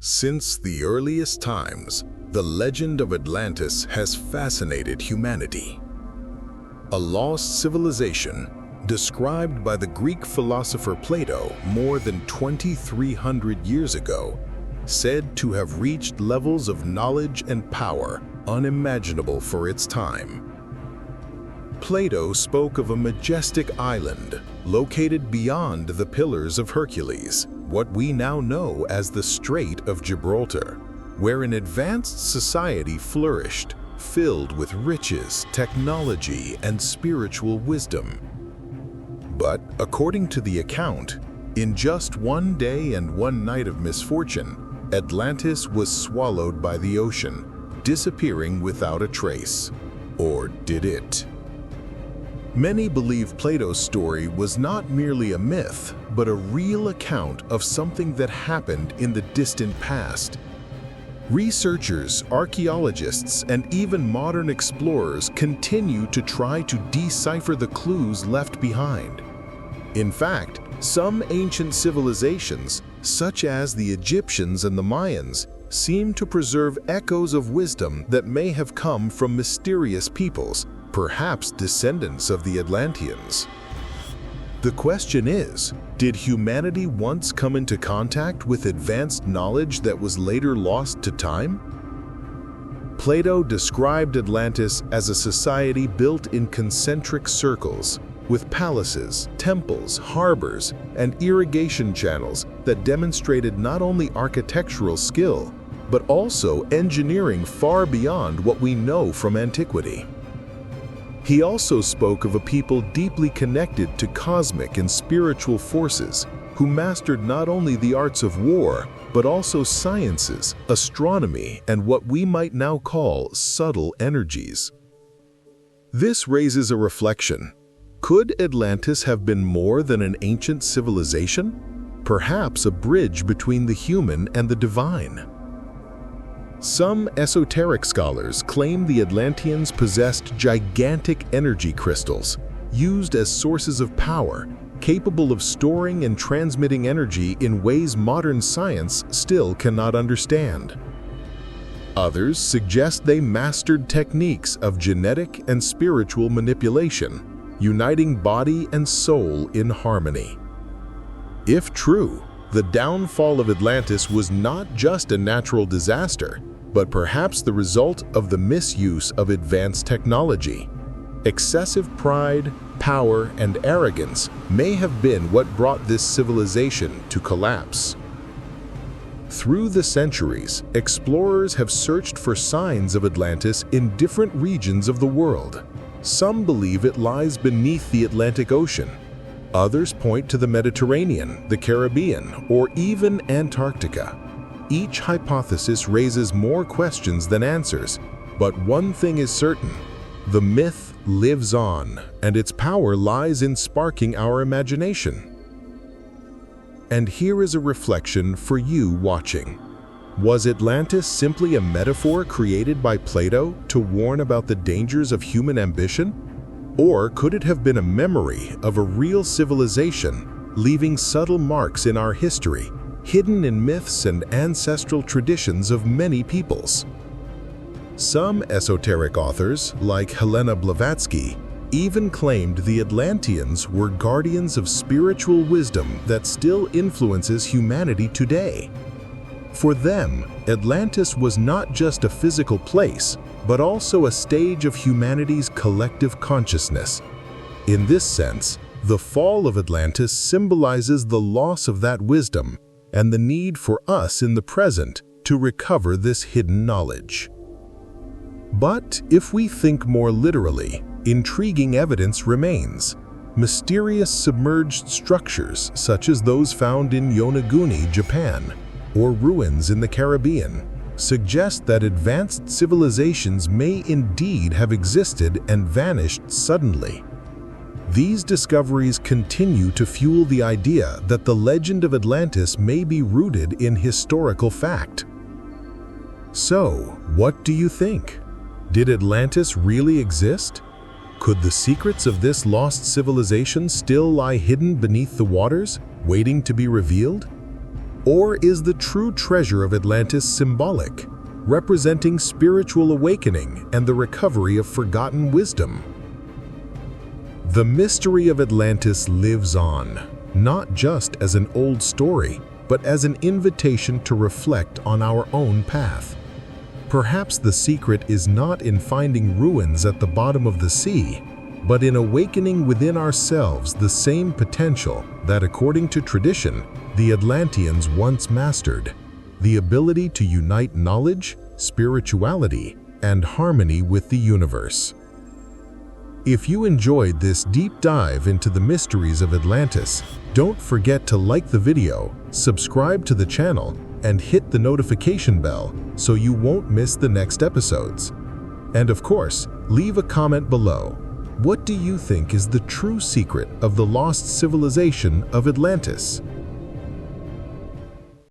Since the earliest times, the legend of Atlantis has fascinated humanity. A lost civilization described by the Greek philosopher Plato more than 2,300 years ago, said to have reached levels of knowledge and power unimaginable for its time. Plato spoke of a majestic island located beyond the Pillars of Hercules, what we now know as the Strait of Gibraltar, where an advanced society flourished, filled with riches, technology, and spiritual wisdom. But according to the account, in just one day and one night of misfortune, Atlantis was swallowed by the ocean, disappearing without a trace. Or did it? Many believe Plato's story was not merely a myth, but a real account of something that happened in the distant past. Researchers, archaeologists, and even modern explorers continue to try to decipher the clues left behind. In fact, some ancient civilizations, such as the Egyptians and the Mayans, seem to preserve echoes of wisdom that may have come from mysterious peoples, perhaps descendants of the Atlanteans. The question is, did humanity once come into contact with advanced knowledge that was later lost to time? Plato described Atlantis as a society built in concentric circles, with palaces, temples, harbors, and irrigation channels that demonstrated not only architectural skill, but also engineering far beyond what we know from antiquity. He also spoke of a people deeply connected to cosmic and spiritual forces, who mastered not only the arts of war, but also sciences, astronomy, and what we might now call subtle energies. This raises a reflection. Could Atlantis have been more than an ancient civilization? Perhaps a bridge between the human and the divine. Some esoteric scholars claim the Atlanteans possessed gigantic energy crystals, used as sources of power, capable of storing and transmitting energy in ways modern science still cannot understand. Others suggest they mastered techniques of genetic and spiritual manipulation, uniting body and soul in harmony. If true, the downfall of Atlantis was not just a natural disaster, but perhaps the result of the misuse of advanced technology. Excessive pride, power, and arrogance may have been what brought this civilization to collapse. Through the centuries, explorers have searched for signs of Atlantis in different regions of the world. Some believe it lies beneath the Atlantic Ocean. Others point to the Mediterranean, the Caribbean, or even Antarctica. Each hypothesis raises more questions than answers, but one thing is certain: the myth lives on, and its power lies in sparking our imagination. And here is a reflection for you watching. Was Atlantis simply a metaphor created by Plato to warn about the dangers of human ambition? Or could it have been a memory of a real civilization, leaving subtle marks in our history, hidden in myths and ancestral traditions of many peoples? Some esoteric authors, like Helena Blavatsky, even claimed the Atlanteans were guardians of spiritual wisdom that still influences humanity today. For them, Atlantis was not just a physical place, but also a stage of humanity's collective consciousness. In this sense, the fall of Atlantis symbolizes the loss of that wisdom and the need for us in the present to recover this hidden knowledge. But if we think more literally, intriguing evidence remains. Mysterious submerged structures, such as those found in Yonaguni, Japan, or ruins in the Caribbean, suggest that advanced civilizations may indeed have existed and vanished suddenly. These discoveries continue to fuel the idea that the legend of Atlantis may be rooted in historical fact. So, what do you think? Did Atlantis really exist? Could the secrets of this lost civilization still lie hidden beneath the waters, waiting to be revealed? Or is the true treasure of Atlantis symbolic, representing spiritual awakening and the recovery of forgotten wisdom? The mystery of Atlantis lives on, not just as an old story, but as an invitation to reflect on our own path. Perhaps the secret is not in finding ruins at the bottom of the sea, but in awakening within ourselves the same potential that, according to tradition, the Atlanteans once mastered: the ability to unite knowledge, spirituality, and harmony with the universe. If you enjoyed this deep dive into the mysteries of Atlantis, don't forget to like the video, subscribe to the channel, and hit the notification bell so you won't miss the next episodes. And of course, leave a comment below. What do you think is the true secret of the lost civilization of Atlantis?